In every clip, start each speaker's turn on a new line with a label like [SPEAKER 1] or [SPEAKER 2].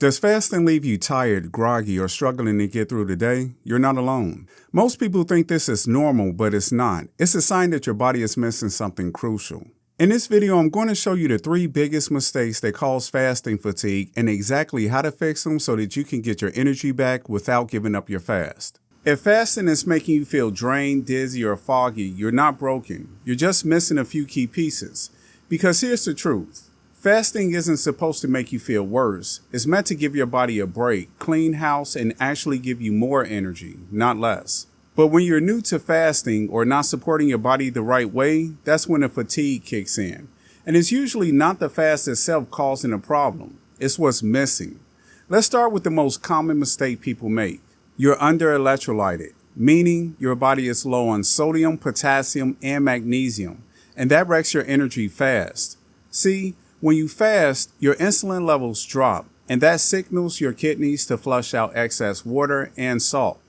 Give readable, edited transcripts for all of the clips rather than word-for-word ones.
[SPEAKER 1] Does fasting leave you tired, groggy, or struggling to get through the day? You're not alone. Most people think this is normal, but it's not. It's a sign that your body is missing something crucial. In this video, I'm going to show you the 3 biggest mistakes that cause fasting fatigue and exactly how to fix them so that you can get your energy back without giving up your fast. If fasting is making you feel drained, dizzy, or foggy, you're not broken. You're just missing a few key pieces. Because here's the truth. Fasting isn't supposed to make you feel worse. It's meant to give your body a break, clean house, and actually give you more energy, not less. But when you're new to fasting or not supporting your body the right way, that's when the fatigue kicks in. And it's usually not the fast itself causing a problem. It's what's missing. Let's start with the most common mistake people make. You're under-electrolyted, meaning your body is low on sodium, potassium, and magnesium, and that wrecks your energy fast. See, when you fast, your insulin levels drop, and that signals your kidneys to flush out excess water and salt.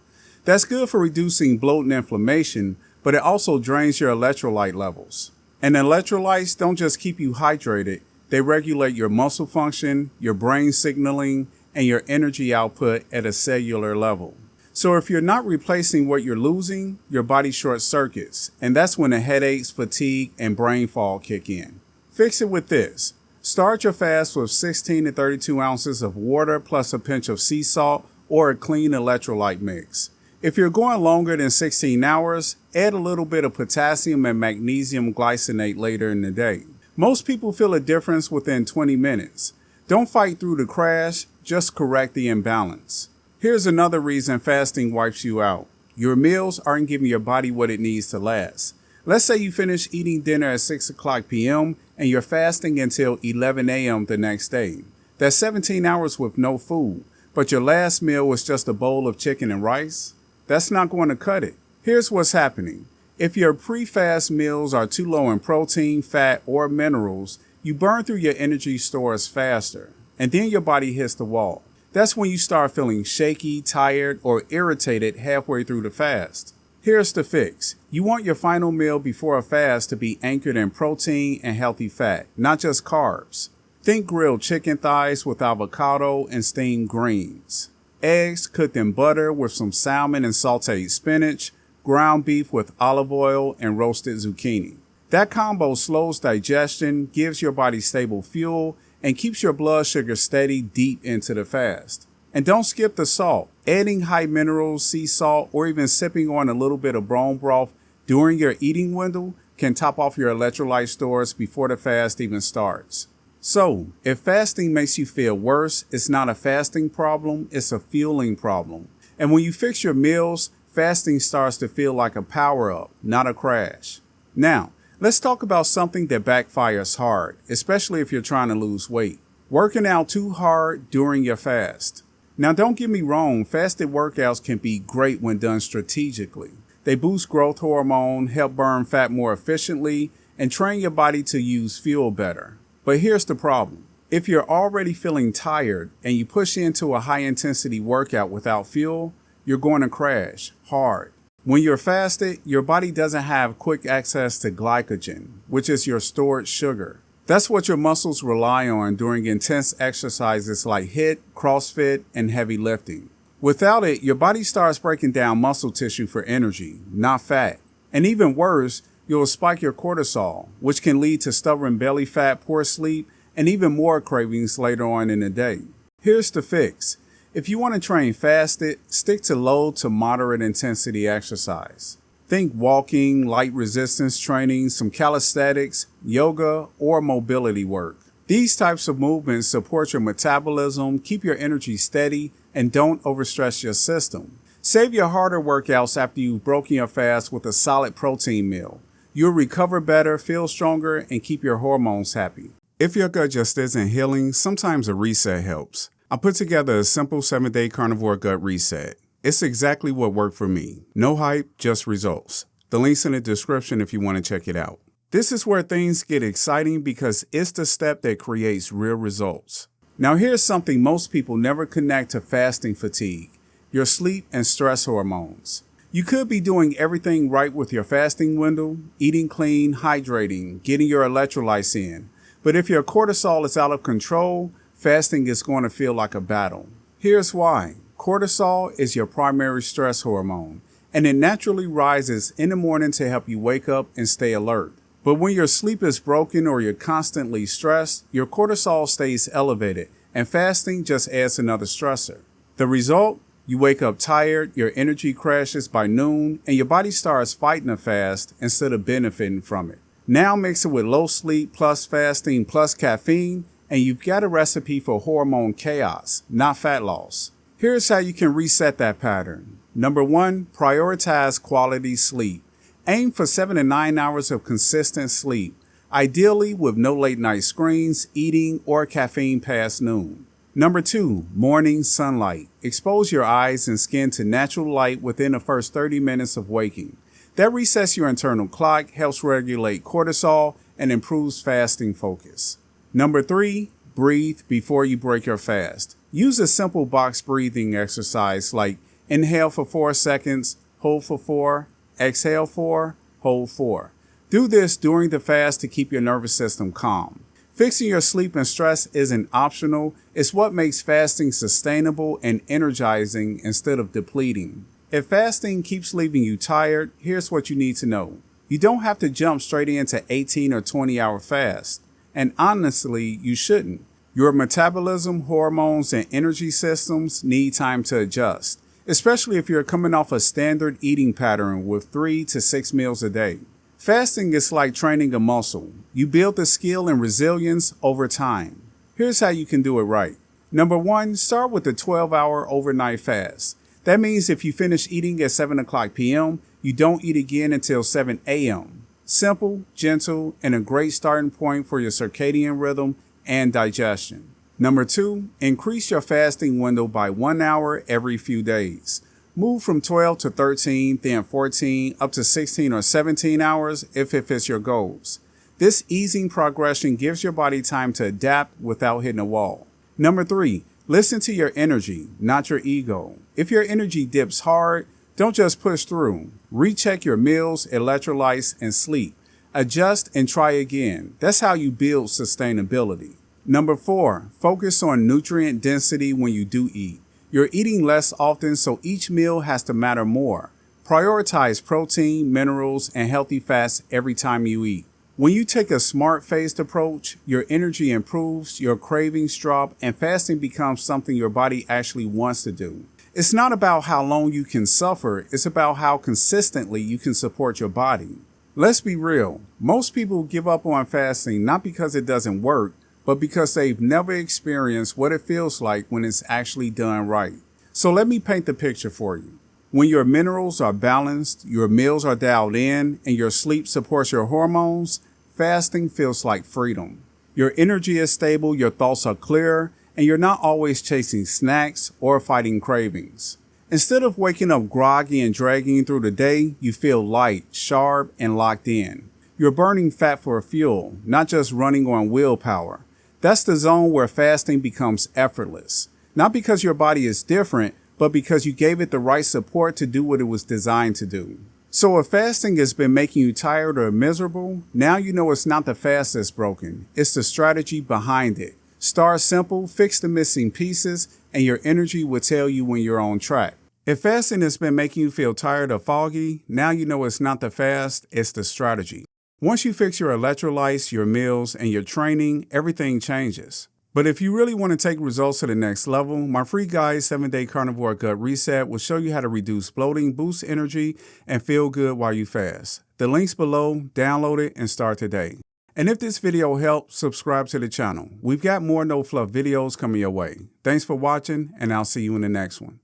[SPEAKER 1] That's good for reducing bloat and inflammation, but it also drains your electrolyte levels. And electrolytes don't just keep you hydrated, they regulate your muscle function, your brain signaling, and your energy output at a cellular level. So if you're not replacing what you're losing, your body short circuits, and that's when the headaches, fatigue, and brain fog kick in. Fix it with this. Start your fast with 16 to 32 ounces of water plus a pinch of sea salt or a clean electrolyte mix. If you're going longer than 16 hours, add a little bit of potassium and magnesium glycinate later in the day. Most people feel a difference within 20 minutes. Don't fight through the crash, just correct the imbalance. Here's another reason fasting wipes you out. Your meals aren't giving your body what it needs to last. Let's say you finish eating dinner at 6 o'clock p.m. and you're fasting until 11 a.m. the next day. That's 17 hours with no food, but your last meal was just a bowl of chicken and rice? That's not going to cut it. Here's what's happening. If your pre-fast meals are too low in protein, fat, or minerals, you burn through your energy stores faster, and then your body hits the wall. That's when you start feeling shaky, tired, or irritated halfway through the fast. Here's the fix. You want your final meal before a fast to be anchored in protein and healthy fat, not just carbs. Think grilled chicken thighs with avocado and steamed greens. Eggs cooked in butter with some salmon and sauteed spinach, ground beef with olive oil and roasted zucchini. That combo slows digestion, gives your body stable fuel, and keeps your blood sugar steady deep into the fast. And don't skip the salt. Adding high minerals, sea salt, or even sipping on a little bit of bone broth during your eating window can top off your electrolyte stores before the fast even starts. So, if fasting makes you feel worse, it's not a fasting problem, it's a fueling problem. And when you fix your meals, fasting starts to feel like a power-up, not a crash. Now, let's talk about something that backfires hard, especially if you're trying to lose weight. Working out too hard during your fast. Now, don't get me wrong, fasted workouts can be great when done strategically. They boost growth hormone, help burn fat more efficiently, and train your body to use fuel better. But here's the problem. If you're already feeling tired and you push into a high-intensity workout without fuel, you're going to crash hard. When you're fasted, your body doesn't have quick access to glycogen, which is your stored sugar. That's what your muscles rely on during intense exercises like HIIT, CrossFit, and heavy lifting. Without it, your body starts breaking down muscle tissue for energy, not fat. And even worse, you'll spike your cortisol, which can lead to stubborn belly fat, poor sleep, and even more cravings later on in the day. Here's the fix. If you want to train fasted, stick to low to moderate intensity exercise. Think walking, light resistance training, some calisthenics, yoga, or mobility work. These types of movements support your metabolism, keep your energy steady, and don't overstress your system. Save your harder workouts after you've broken your fast with a solid protein meal. You'll recover better, feel stronger, and keep your hormones happy. If your gut just isn't healing, sometimes a reset helps. I put together a simple 7-day carnivore gut reset. It's exactly what worked for me. No hype, just results. The link's in the description if you want to check it out. This is where things get exciting because it's the step that creates real results. Now here's something most people never connect to fasting fatigue: your sleep and stress hormones. You could be doing everything right with your fasting window, eating clean, hydrating, getting your electrolytes in. But if your cortisol is out of control, fasting is going to feel like a battle. Here's why. Cortisol is your primary stress hormone, and it naturally rises in the morning to help you wake up and stay alert. But when your sleep is broken or you're constantly stressed, your cortisol stays elevated, and fasting just adds another stressor. The result? You wake up tired, your energy crashes by noon, and your body starts fighting a fast instead of benefiting from it. Now mix it with low sleep plus fasting plus caffeine, and you've got a recipe for hormone chaos, not fat loss. Here's how you can reset that pattern. Number 1, prioritize quality sleep. Aim for 7 to 9 hours of consistent sleep, ideally with no late night screens, eating, or caffeine past noon. Number 2, morning sunlight. Expose your eyes and skin to natural light within the first 30 minutes of waking. That resets your internal clock, helps regulate cortisol, and improves fasting focus. Number 3, breathe before you break your fast. Use a simple box breathing exercise like inhale for 4 seconds, hold for 4, exhale 4, hold 4. Do this during the fast to keep your nervous system calm. Fixing your sleep and stress isn't optional. It's what makes fasting sustainable and energizing instead of depleting. If fasting keeps leaving you tired, here's what you need to know. You don't have to jump straight into 18 or 20-hour fast. And honestly, you shouldn't. Your metabolism, hormones, and energy systems need time to adjust, especially if you're coming off a standard eating pattern with 3 to 6 meals a day. Fasting is like training a muscle. You build the skill and resilience over time. Here's how you can do it right. Number 1, start with a 12-hour overnight fast. That means if you finish eating at 7 o'clock p.m., you don't eat again until 7 a.m. Simple, gentle, and a great starting point for your circadian rhythm and digestion. Number 2, increase your fasting window by 1 hour every few days. Move from 12 to 13, then 14, up to 16 or 17 hours if it fits your goals. This easing progression gives your body time to adapt without hitting a wall. Number 3, listen to your energy, not your ego. If your energy dips hard, don't just push through. Recheck your meals, electrolytes, and sleep. Adjust and try again. That's how you build sustainability. Number 4, focus on nutrient density when you do eat. You're eating less often, so each meal has to matter more. Prioritize protein, minerals, and healthy fats every time you eat. When you take a smart-phased approach, your energy improves, your cravings drop, and fasting becomes something your body actually wants to do. It's not about how long you can suffer, it's about how consistently you can support your body. Let's be real, most people give up on fasting not because it doesn't work, but because they've never experienced what it feels like when it's actually done right. So let me paint the picture for you. When your minerals are balanced, your meals are dialed in, and your sleep supports your hormones, fasting feels like freedom. Your energy is stable, your thoughts are clear, and you're not always chasing snacks or fighting cravings. Instead of waking up groggy and dragging through the day, you feel light, sharp, and locked in. You're burning fat for fuel, not just running on willpower. That's the zone where fasting becomes effortless. Not because your body is different, but because you gave it the right support to do what it was designed to do. So if fasting has been making you tired or miserable, now you know it's not the fast that's broken. It's the strategy behind it. Start simple, fix the missing pieces, and your energy will tell you when you're on track. If fasting has been making you feel tired or foggy, now you know it's not the fast, it's the strategy. Once you fix your electrolytes, your meals, and your training, everything changes. But if you really want to take results to the next level, my free guide, 7-Day Carnivore Gut Reset, will show you how to reduce bloating, boost energy, and feel good while you fast. The link's below, download it, and start today. And if this video helped, subscribe to the channel. We've got more no-fluff videos coming your way. Thanks for watching, and I'll see you in the next one.